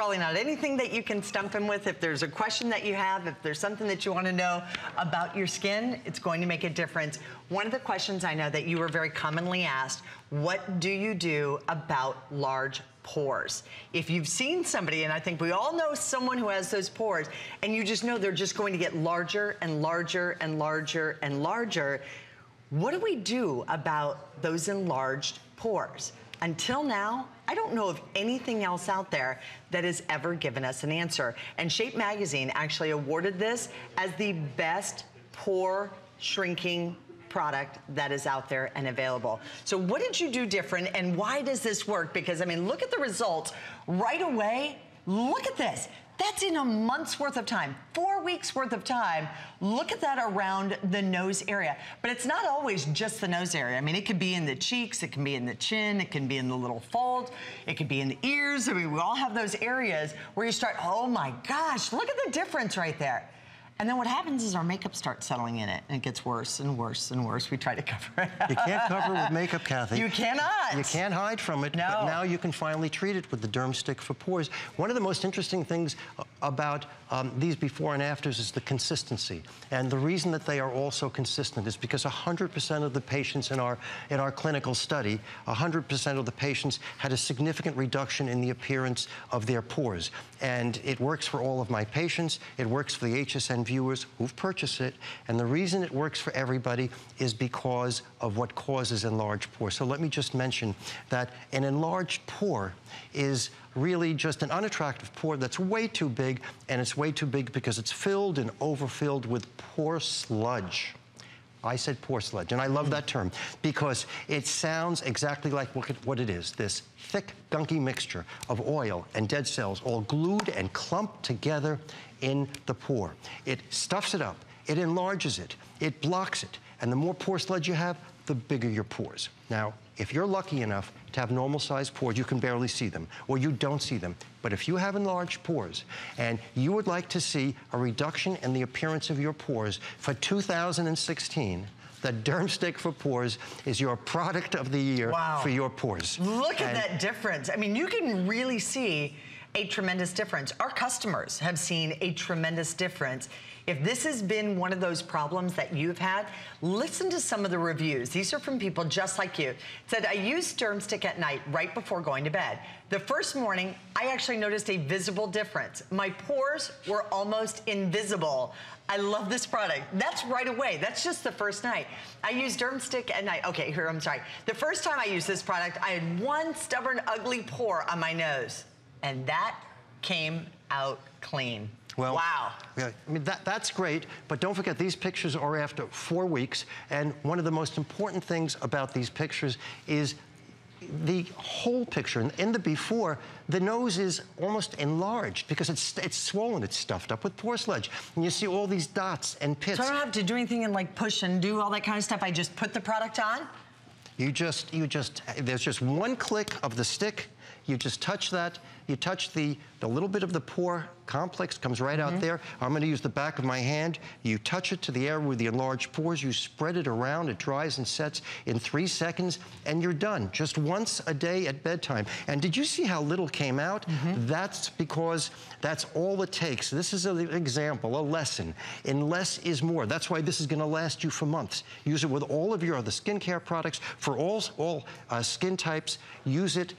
probably not anything that you can stump him with. If there's a question that you have, if there's something that you want to know about your skin, it's going to make a difference. One of the questions I know that you were very commonly asked, what do you do about large pores? If you've seen somebody, and I think we all know someone who has those pores, and you just know they're just going to get larger and larger and larger and larger, what do we do about those enlarged pores? Until now, I don't know of anything else out there that has ever given us an answer. And Shape Magazine actually awarded this as the best pore shrinking product that is out there and available. So what did you do different, and why does this work? Because I mean, look at the results right away. Look at this. That's in a month's worth of time, 4 weeks worth of time. Look at that around the nose area. But it's not always just the nose area. I mean, it could be in the cheeks, it can be in the chin, it can be in the little folds, it could be in the ears. I mean, we all have those areas where you start, oh my gosh, look at the difference right there. And then what happens is our makeup starts settling in it, and it gets worse and worse and worse. We try to cover it. You can't cover with makeup, Kathy. You cannot. You can't hide from it, no. But now you can finally treat it with the Dermstick for Pores. One of the most interesting things about these before and afters is the consistency. And the reason that they are all so consistent is because 100% of the patients in our clinical study, 100% of the patients had a significant reduction in the appearance of their pores. And it works for all of my patients. It works for the HSN viewers who've purchased it. And the reason it works for everybody is because of what causes enlarged pores. So let me just mention that an enlarged pore is really just an unattractive pore that's way too big, and it's way too big because it's filled and overfilled with pore sludge. I said pore sludge, and I love that term because it sounds exactly like what it is, this thick, gunky mixture of oil and dead cells all glued and clumped together in the pore. It stuffs it up, it enlarges it, it blocks it, and the more pore sludge you have, the bigger your pores. Now, if you're lucky enough to have normal sized pores, you can barely see them, or you don't see them. But if you have enlarged pores, and you would like to see a reduction in the appearance of your pores for 2016, the Dermstick for Pores is your product of the year for your pores. Look at that difference. I mean, you can really see a tremendous difference. Our customers have seen a tremendous difference. If this has been one of those problems that you've had, listen to some of the reviews. These are from people just like you. It said, I use Dermstick at night right before going to bed. The first morning, I actually noticed a visible difference. My pores were almost invisible. I love this product. That's right away. That's just the first night. I use Dermstick at night. Okay, here, I'm sorry. The first time I used this product, I had one stubborn, ugly pore on my nose, and that came out clean. Well, wow. Yeah, I mean, that's great, but don't forget these pictures are after 4 weeks, and one of the most important things about these pictures is the whole picture. In the before, the nose is almost enlarged because it's swollen, it's stuffed up with pore sludge. And you see all these dots and pits. So I don't have to do anything and like push and do all that kind of stuff. I just put the product on? There's just one click of the stick. You just touch that. You touch the little bit of the pore complex, comes right out there. I'm gonna use the back of my hand. You touch it to the area with the enlarged pores. You spread it around. It dries and sets in 3 seconds, and you're done. Just once a day at bedtime. And did you see how little came out? That's because that's all it takes. This is an example, a lesson in less is more. That's why this is gonna last you for months. Use it with all of your other skincare products for all skin types. Use it.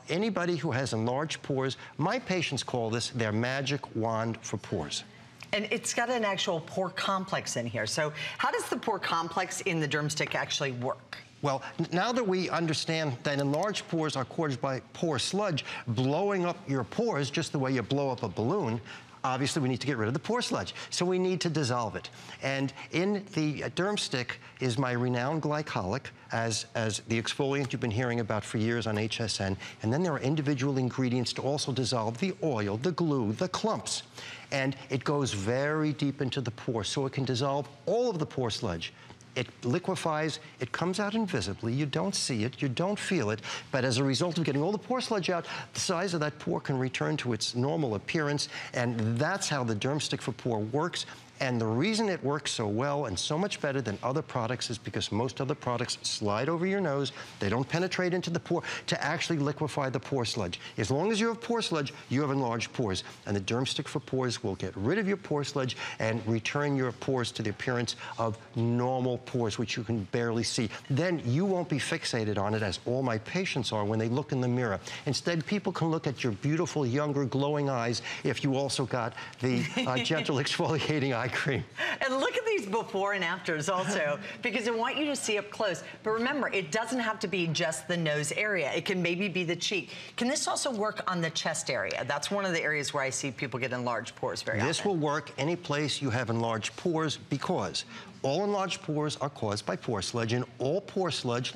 Anybody who has enlarged pores, my patients call this their magic wand for pores. And it's got an actual pore complex in here. So how does the pore complex in the Dermstick actually work? Well, now that we understand that enlarged pores are caused by pore sludge blowing up your pores just the way you blow up a balloon, obviously we need to get rid of the pore sludge. So we need to dissolve it. And in the Dermstick is my renowned glycolic as the exfoliant you've been hearing about for years on HSN. And then there are individual ingredients to also dissolve the oil, the glue, the clumps. And it goes very deep into the pore, so it can dissolve all of the pore sludge. It liquefies, it comes out invisibly, you don't see it, you don't feel it, but as a result of getting all the pore sludge out, the size of that pore can return to its normal appearance, and that's how the Dermstick for Pore works. And the reason it works so well and so much better than other products is because most other products slide over your nose. They don't penetrate into the pore to actually liquefy the pore sludge. As long as you have pore sludge, you have enlarged pores. And the Dermstick for Pores will get rid of your pore sludge and return your pores to the appearance of normal pores, which you can barely see. Then you won't be fixated on it, as all my patients are when they look in the mirror. Instead, people can look at your beautiful, younger, glowing eyes if you also got the gentle exfoliating eye cream. And look at these before and afters also, because I want you to see up close. But remember, it doesn't have to be just the nose area. It can maybe be the cheek. Can this also work on the chest area? That's one of the areas where I see people get enlarged pores very often. This will work any place you have enlarged pores, because all enlarged pores are caused by pore sludge, and all pore sludge,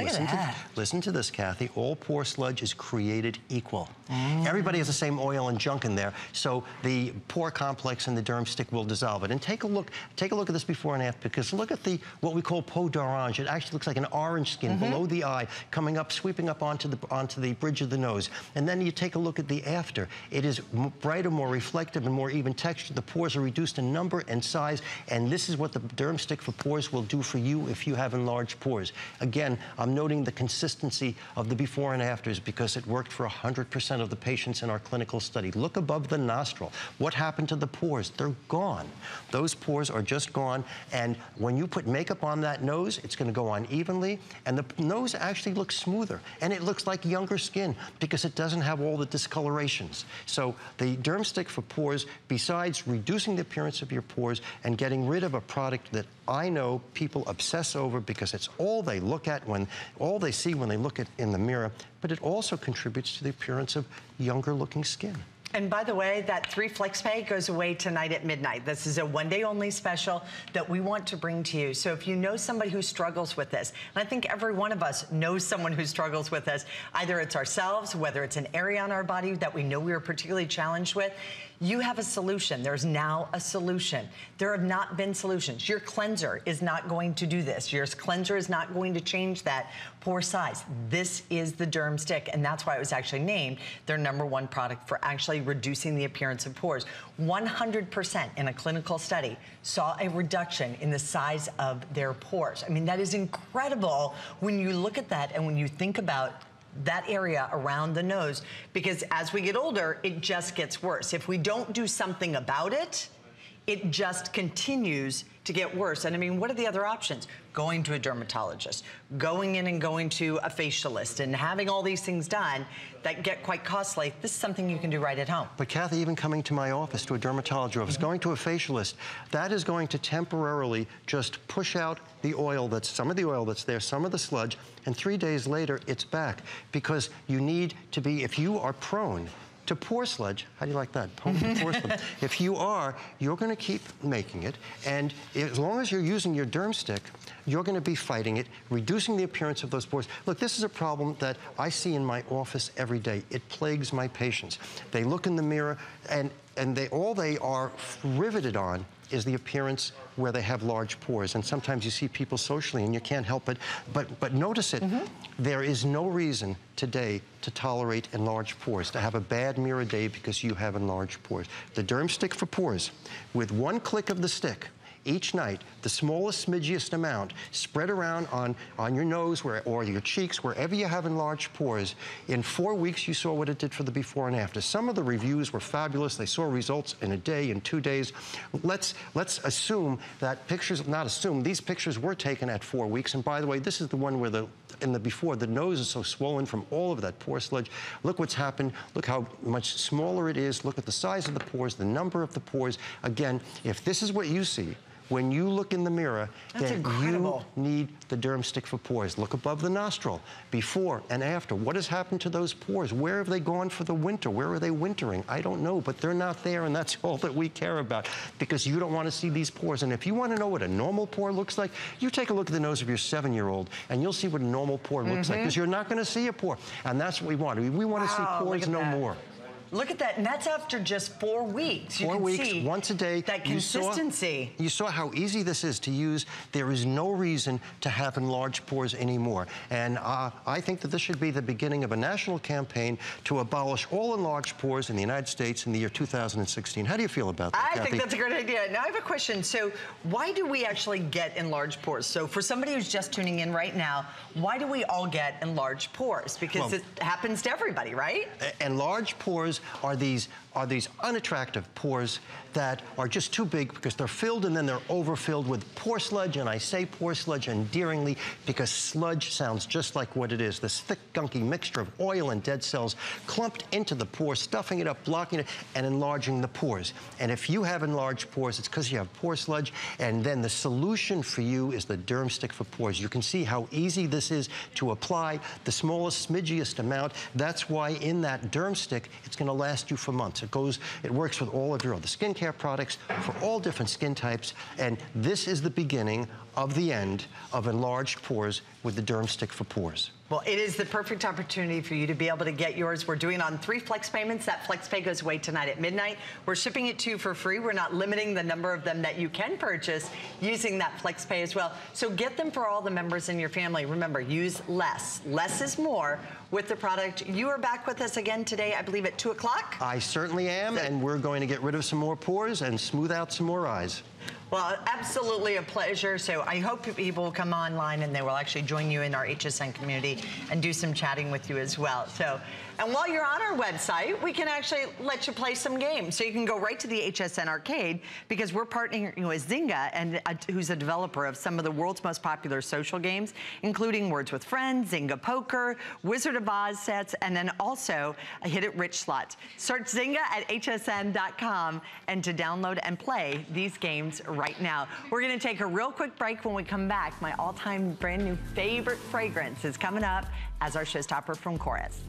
listen to this, Kathy, all pore sludge is created equal. Everybody has the same oil and junk in there, so the pore complex in the Dermstick will dissolve it. And take a look at this before and after, because look at what we call peau d'orange. It actually looks like an orange skin below the eye, coming up, sweeping up onto the bridge of the nose. And then you take a look at the after. It is brighter, more reflective, and more even texture. The pores are reduced in number and size, and this is what the Dermstick for Pores will do for you if you have enlarged pores. Again, I'm noting the consistency of the before and afters because it worked for 100% of the patients in our clinical study. Look above the nostril. What happened to the pores? They're gone. Those pores are just gone, and when you put makeup on that nose, it's going to go on evenly, and the nose actually looks smoother, and it looks like younger skin because it doesn't have all the discolorations. So the Dermstick for Pores, besides reducing the appearance of your pores and getting rid of a product that I know people obsess over because it's all they look at, all they see when they look in the mirror, but it also contributes to the appearance of younger looking skin. And by the way, that 3 Flex Pay goes away tonight at midnight. This is a one-day only special that we want to bring to you. So if you know somebody who struggles with this, and I think every one of us knows someone who struggles with this, either it's ourselves, whether it's an area on our body that we know we are particularly challenged with, you have a solution. There's now a solution. There have not been solutions. Your cleanser is not going to do this. Your cleanser is not going to change that pore size. This is the Dermstick, and that's why it was actually named their #1 product for actually reducing the appearance of pores. 100% in a clinical study saw a reduction in the size of their pores. I mean, that is incredible when you look at that and when you think about that area around the nose, because as we get older, it just gets worse. If we don't do something about it, it just continues to get worse. And I mean, what are the other options? Going to a dermatologist, going in and going to a facialist, and having all these things done that get quite costly. This is something you can do right at home. But Kathy, even coming to my office, to a dermatology office, going to a facialist, that is going to temporarily just push out the oil some of the oil that's there, some of the sludge, and 3 days later, it's back. Because you need to be, if you are prone to pore sludge, how do you like that? Pore sludge. If you are, you're going to keep making it, and as long as you're using your Dermstick, you're going to be fighting it, reducing the appearance of those pores. Look, this is a problem that I see in my office every day. It plagues my patients. They look in the mirror, and all they are riveted on is the appearance where they have large pores. And sometimes you see people socially and you can't help it, but notice it. There is no reason today to tolerate enlarged pores, to have a bad mirror day because you have enlarged pores. The Dermstick for Pores, with one click of the stick, each night, the smallest, smidgiest amount, spread around on your nose or your cheeks, wherever you have enlarged pores. In 4 weeks, you saw what it did for the before and after. Some of the reviews were fabulous. They saw results in a day, in 2 days. Let's assume that these pictures were taken at 4 weeks. And by the way, this is the one where in the before, the nose is so swollen from all of that pore sludge. Look what's happened. Look how much smaller it is. Look at the size of the pores, the number of the pores. Again, if this is what you see when you look in the mirror, then you need the Dermstick for Pores. Look above the nostril, before and after. What has happened to those pores? Where have they gone for the winter? Where are they wintering? I don't know, but they're not there, and that's all that we care about, because you don't want to see these pores. And if you want to know what a normal pore looks like, you take a look at the nose of your 7-year-old, and you'll see what a normal pore looks like, because you're not going to see a pore. And that's what we want. We want to see pores no more. Look at that, and that's after just 4 weeks. 4 weeks, once a day. That consistency. You saw how easy this is to use. There is no reason to have enlarged pores anymore. And I think that this should be the beginning of a national campaign to abolish all enlarged pores in the United States in the year 2016. How do you feel about that, I Kathy? think that's a great idea. Now I have a question. So why do we actually get enlarged pores? So for somebody who's just tuning in right now, why do we all get enlarged pores? Because it happens to everybody, right? Enlarged pores are these unattractive pores that are just too big because they're filled and then they're overfilled with pore sludge. And I say pore sludge endearingly because sludge sounds just like what it is. This thick, gunky mixture of oil and dead cells clumped into the pore, stuffing it up, blocking it, and enlarging the pores. And if you have enlarged pores, it's because you have pore sludge. And then the solution for you is the Dermstick for Pores. You can see how easy this is to apply, the smallest, smidgiest amount. That's why in that Dermstick, it's going to last you for months. It works with all of your other skincare products for all different skin types. And this is the beginning of the end of enlarged pores with the Dermstick for Pores. Well, it is the perfect opportunity for you to be able to get yours. We're doing it on 3 flex payments. That flex pay goes away tonight at midnight. We're shipping it to you for free. We're not limiting the number of them that you can purchase using that flex pay as well. So get them for all the members in your family. Remember, use less. Less is more with the product. You are back with us again today, I believe at 2 o'clock. I certainly am, and we're going to get rid of some more pores and smooth out some more eyes. Well, absolutely a pleasure. So I hope people will come online and they will actually join you in our HSN community and do some chatting with you as well. So, and while you're on our website, we can actually let you play some games. So you can go right to the HSN Arcade because we're partnering with Zynga, and who's a developer of some of the world's most popular social games, including Words with Friends, Zynga Poker, Wizard of Oz sets, and then also a Hit It Rich slots. Search Zynga at hsn.com and to download and play these games right now. We're going to take a real quick break. When we come back, my all-time brand new favorite fragrance is coming up as our showstopper from Chorus.